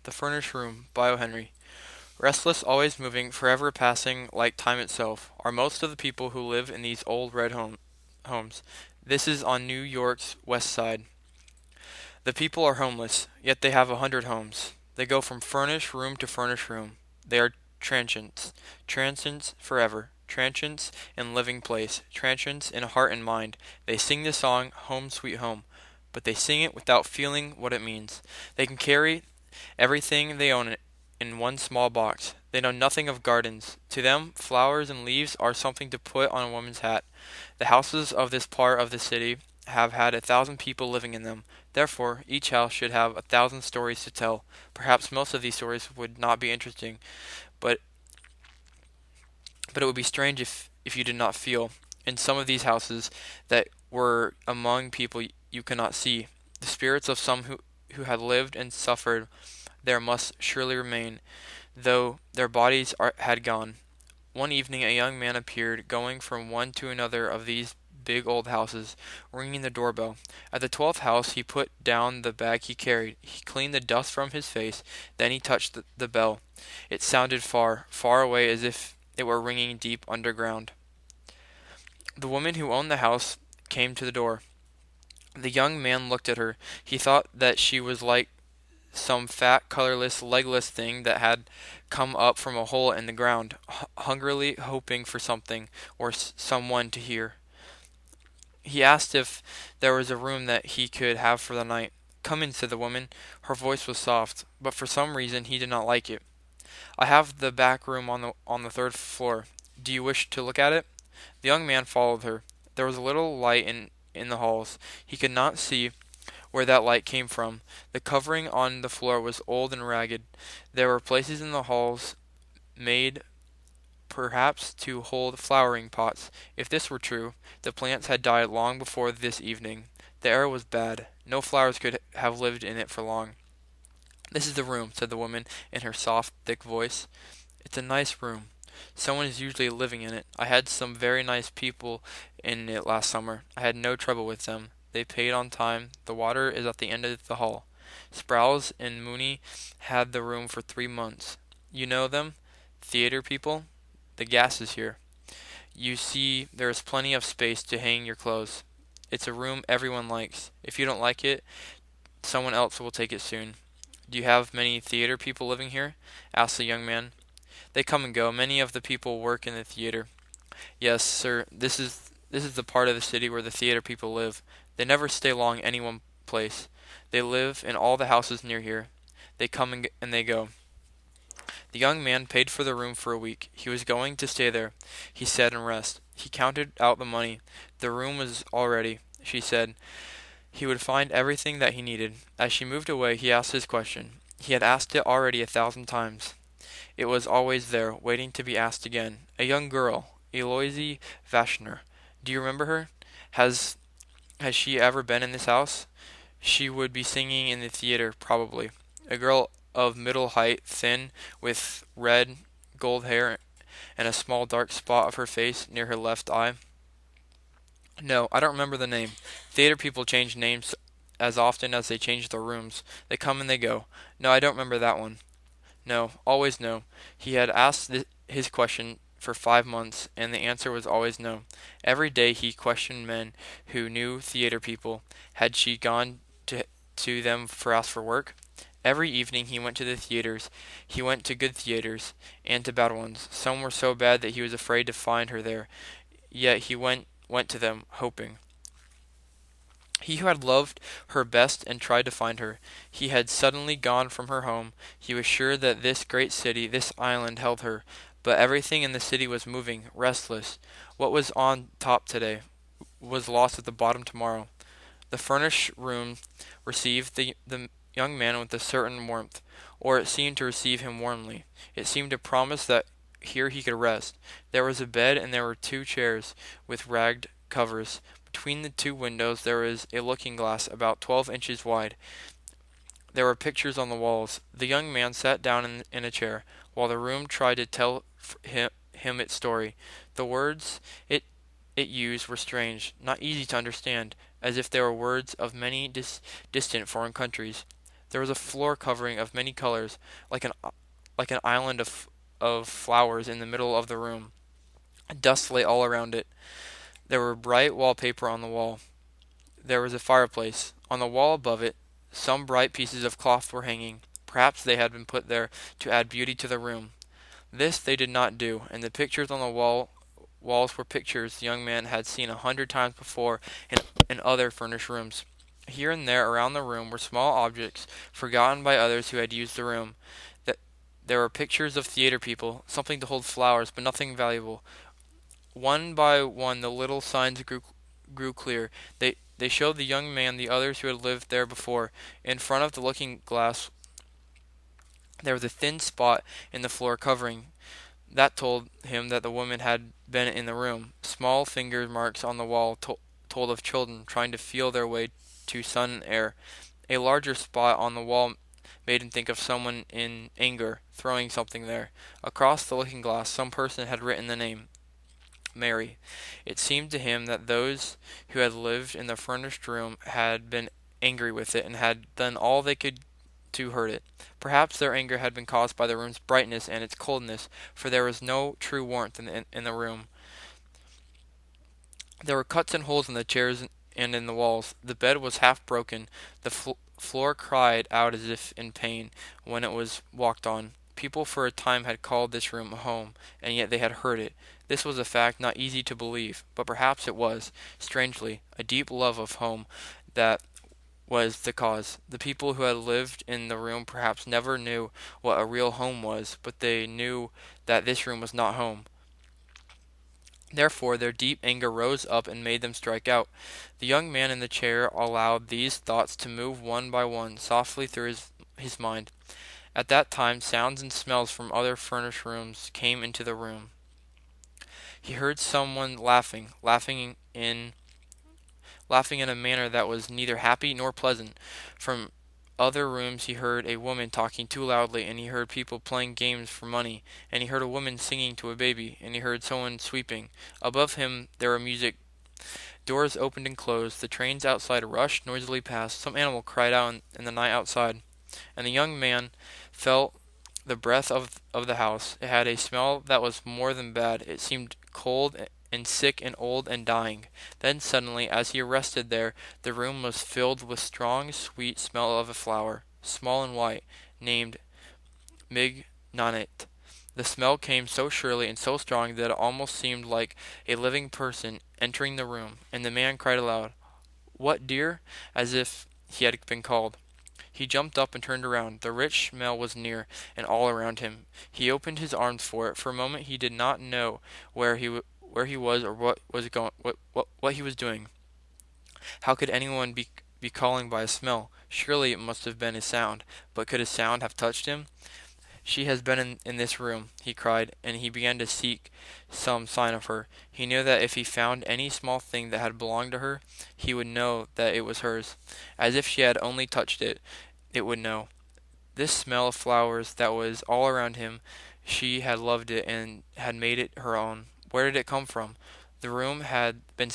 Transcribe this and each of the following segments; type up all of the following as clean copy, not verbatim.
The Furnished Room by O. Henry. Restless, always moving, forever passing like time itself, are most of the people who live in these old red homes. This is on New York's west side. The people are homeless, yet they have 100 homes. They go from furnished room to furnished room. They are transients, transients forever, transients in living place, transients in heart and mind. They sing the song Home Sweet Home, but they sing it without feeling what it means. They can carry everything they own in one small box. They know nothing of gardens. To them, flowers and leaves are something to put on a woman's hat. The houses of this part of the city have had 1,000 people living in them. Therefore, each house should have 1,000 stories to tell. Perhaps most of these stories would not be interesting, but it would be strange if you did not feel, in some of these houses that were among people you cannot see, the spirits of some who had lived and suffered there must surely remain, though their bodies had gone. One evening a young man appeared, going from one to another of these big old houses, ringing the doorbell. At the 12th house he put down the bag he carried. He cleaned the dust from his face. Then he touched the bell. It sounded far, far away, as if it were ringing deep underground. The woman who owned the house came to the door. The young man looked at her. He thought that she was like some fat, colorless, legless thing that had come up from a hole in the ground, hungrily hoping for something or someone to hear. He asked if there was a room that he could have for the night. "Come in," said the woman. Her voice was soft, but for some reason he did not like it. "I have the back room on the third floor. Do you wish to look at it?" The young man followed her. There was a little light in the halls. He could not see where that light came from. The covering on the floor was old and ragged. There were places in the halls made perhaps to hold flowering pots. If this were true, the plants had died long before this evening. The air was bad. No flowers could have lived in it for long. "This is the room," said the woman in her soft, thick voice. "It's a nice room. Someone is usually living in it. I had some very nice people in it last summer. I had no trouble with them. They paid on time. The water is at the end of the hall. Sprouse and Mooney had the room for 3 months. You know them? Theater people? The gas is here. You see, there is plenty of space to hang your clothes. It's a room everyone likes. If you don't like it, someone else will take it soon." "Do you have many theater people living here?" asked the young man. "They come and go. Many of the people work in the theater." "Yes, sir. This is the part of the city where the theater people live. They never stay long any one place. They live in all the houses near here. They come and they go." The young man paid for the room for a week. He was going to stay there, he said, and rest. He counted out the money. The room was all ready, she said. He would find everything that he needed. As she moved away, he asked his question. He had asked it already 1,000 times. It was always there, waiting to be asked again. A young girl, Eloise Vashner. Do you remember her? Has she ever been in this house? She would be singing in the theater, probably. A girl of middle height, thin, with red, gold hair, and a small dark spot of her face near her left eye. No, I don't remember the name. Theater people change names as often as they change their rooms. They come and they go. No, I don't remember that one. No, always no. He had asked his question for 5 months, and the answer was always no. Every day he questioned men who knew theater people. Had she gone to them for ask for work? Every evening he went to the theaters. He went to good theaters and to bad ones. Some were so bad that he was afraid to find her there. Yet he went to them, hoping. He who had loved her best and tried to find her. He had suddenly gone from her home. He was sure that this great city, this island, held her. But everything in the city was moving, restless. What was on top today was lost at the bottom tomorrow. The furnished room received the young man with a certain warmth, or it seemed to receive him warmly. It seemed to promise that here he could rest. There was a bed and there were 2 chairs with ragged covers. Between the 2 windows there was a looking-glass about 12 inches wide. There were pictures on the walls. The young man sat down in a chair, while the room tried to tell him its story. The words it used were strange, not easy to understand, as if they were words of many distant foreign countries. There was a floor covering of many colors, like an island of flowers in the middle of the room. Dust lay all around it. There were bright wallpaper on the wall. There was a fireplace. On the wall above it, some bright pieces of cloth were hanging. Perhaps they had been put there to add beauty to the room. This they did not do, and the pictures on the walls were pictures the young man had seen 100 times before in other furnished rooms. Here and there around the room were small objects forgotten by others who had used the room. There were pictures of theater people, something to hold flowers, but nothing valuable. One by one the little signs grew clear. They showed the young man the others who had lived there before. In front of the looking glass there was a thin spot in the floor covering. That told him that the woman had been in the room. Small finger marks on the wall told of children trying to feel their way to sun and air. A larger spot on the wall made him think of someone in anger throwing something there. Across the looking glass some person had written the name, Mary. It seemed to him that those who had lived in the furnished room had been angry with it and had done all they could to hurt it. Perhaps their anger had been caused by the room's brightness and its coldness, for there was no true warmth in the room. There were cuts and holes in the chairs and in the walls. The bed was half broken. The floor cried out as if in pain when it was walked on. People for a time had called this room a home, and yet they had heard it. This was a fact not easy to believe, but perhaps it was, strangely, a deep love of home that was the cause. The people who had lived in the room perhaps never knew what a real home was, but they knew that this room was not home. Therefore their deep anger rose up and made them strike out. The young man in the chair allowed these thoughts to move one by one softly through his mind. At that time sounds and smells from other furnished rooms came into the room. He heard someone laughing in a manner that was neither happy nor pleasant. From other rooms he heard a woman talking too loudly, and he heard people playing games for money, and he heard a woman singing to a baby, and he heard someone sweeping. Above him there were music. Doors opened and closed. The trains outside rushed noisily past. Some animal cried out in the night outside. And the young man felt the breath of the house. It had a smell that was more than bad. It seemed cold and sick and old and dying. Then suddenly, as he rested there, the room was filled with strong, sweet smell of a flower, small and white, named mignonet. The smell came so surely and so strong that it almost seemed like a living person entering the room, and the man cried aloud, "What, dear?" as if he had been called. He jumped up and turned around. The rich smell was near and all around him. He opened his arms for it. For a moment he did not know where he was or what he was doing. How could anyone be calling by a smell? Surely it must have been a sound. But could a sound have touched him? "She has been in this room," he cried, and he began to seek some sign of her. He knew that if he found any small thing that had belonged to her, he would know that it was hers. As if she had only touched it, it would know. This smell of flowers that was all around him, she had loved it and had made it her own. Where did it come from? The room had been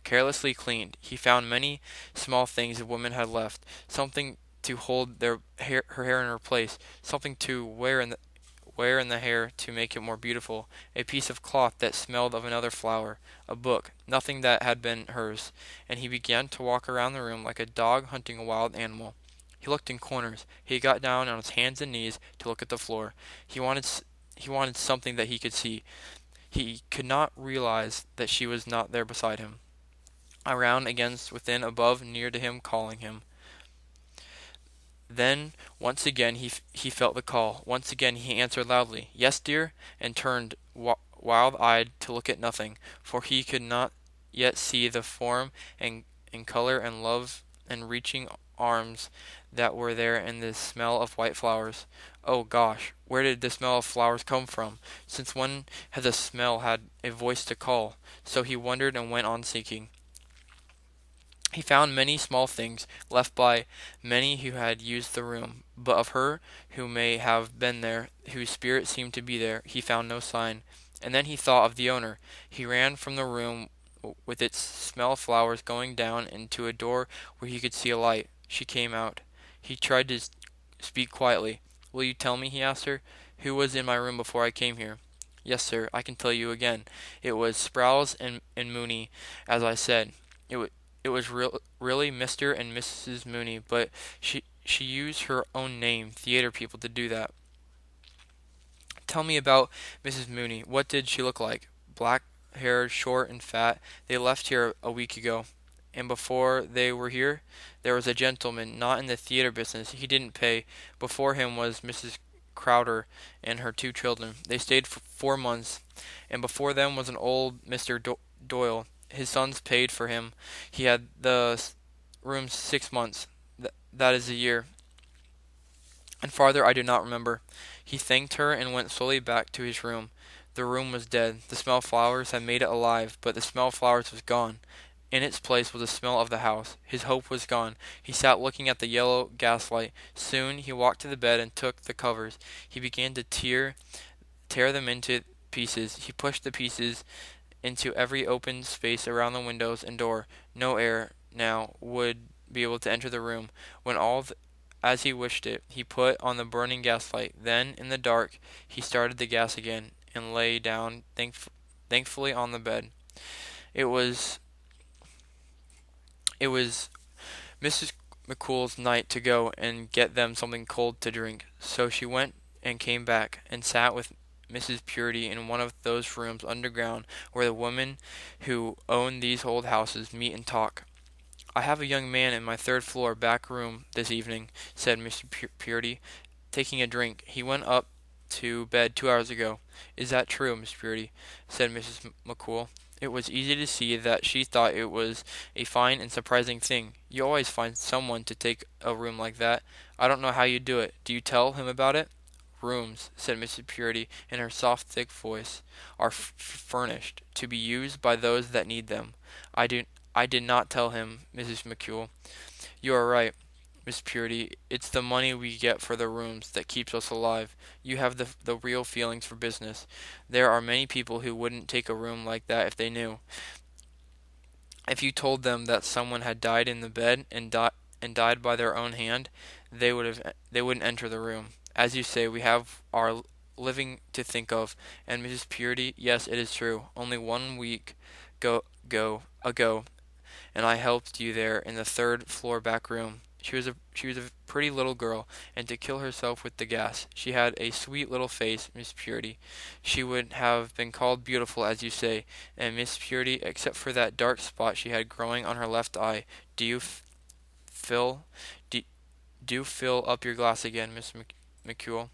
carelessly cleaned. He found many small things the woman had left, something to hold her hair in her place, something to wear in the hair to make it more beautiful, a piece of cloth that smelled of another flower, a book, nothing that had been hers, and he began to walk around the room like a dog hunting a wild animal. He looked in corners. He got down on his hands and knees to look at the floor. He wanted something that he could see. He could not realize that she was not there beside him. Around, against, within, above, near to him, calling him. Then once again he felt the call. Once again he answered loudly, "Yes, dear," and turned wild-eyed to look at nothing, for he could not yet see the form and color and love and reaching arms that were there in the smell of white flowers. Oh gosh, where did the smell of flowers come from? Since when had the smell had a voice to call? So he wondered and went on seeking. He found many small things left by many who had used the room, but of her who may have been there, whose spirit seemed to be there, he found no sign. And then he thought of the owner. He ran from the room with its smell of flowers, going down into a door where he could see a light. She came out. He tried to speak quietly. "Will you tell me?" he asked her. "Who was in my room before I came here?" "Yes, sir, I can tell you again. It was Sprowls and Mooney, as I said. It was really Mr. and Mrs. Mooney, but she used her own name, theater people, to do that." "Tell me about Mrs. Mooney. What did she look like?" "Black haired, short and fat. They left here a week ago." "And before they were here?" "There was a gentleman, not in the theater business. He didn't pay. Before him was Mrs. Crowder and her two children. They stayed for 4 months. And before them was an old Mr. Doyle. His sons paid for him. He had the room 6 months. That is a year. And farther I do not remember." He thanked her and went slowly back to his room. The room was dead. The smell of flowers had made it alive, but the smell of flowers was gone. In its place was the smell of the house. His hope was gone. He sat looking at the yellow gaslight. Soon he walked to the bed and took the covers. He began to tear them into pieces. He pushed the pieces into every open space around the windows and door. No air, now, would be able to enter the room. When as he wished it, he put on the burning gaslight. Then, in the dark, he started the gas again, and lay down thankfully on the bed. It was it was Mrs. McCool's night to go and get them something cold to drink. So she went and came back, and sat with Mrs. Purity in one of those rooms underground where the women who own these old houses meet and talk. "I have a young man in my third-floor back room this evening," said Mr. Purity, taking a drink. "He went up to bed 2 hours ago." "Is that true, Miss Purity?" said Mrs. McCool. It was easy to see that she thought it was a fine and surprising thing. "You always find someone to take a room like that. I don't know how you do it. Do you tell him about it?" "Rooms," said Mrs. Purity in her soft, thick voice, "are furnished, to be used by those that need them. I did not tell him, Mrs. McCool." "You are right, Miss Purity. It's the money we get for the rooms that keeps us alive. You have the real feelings for business. There are many people who wouldn't take a room like that if they knew. If you told them that someone had died in the bed and died by their own hand, they wouldn't enter the room. As you say, we have our living to think of. And Mrs. Purity, yes, it is true. Only 1 week ago, and I helped you there in the third-floor back room. She was a pretty little girl, and to kill herself with the gas. She had a sweet little face, Miss Purity. She would have been called beautiful, as you say. And Miss Purity, except for that dark spot she had growing on her left eye, do you fill do, do fill up your glass again, Miss McCool?"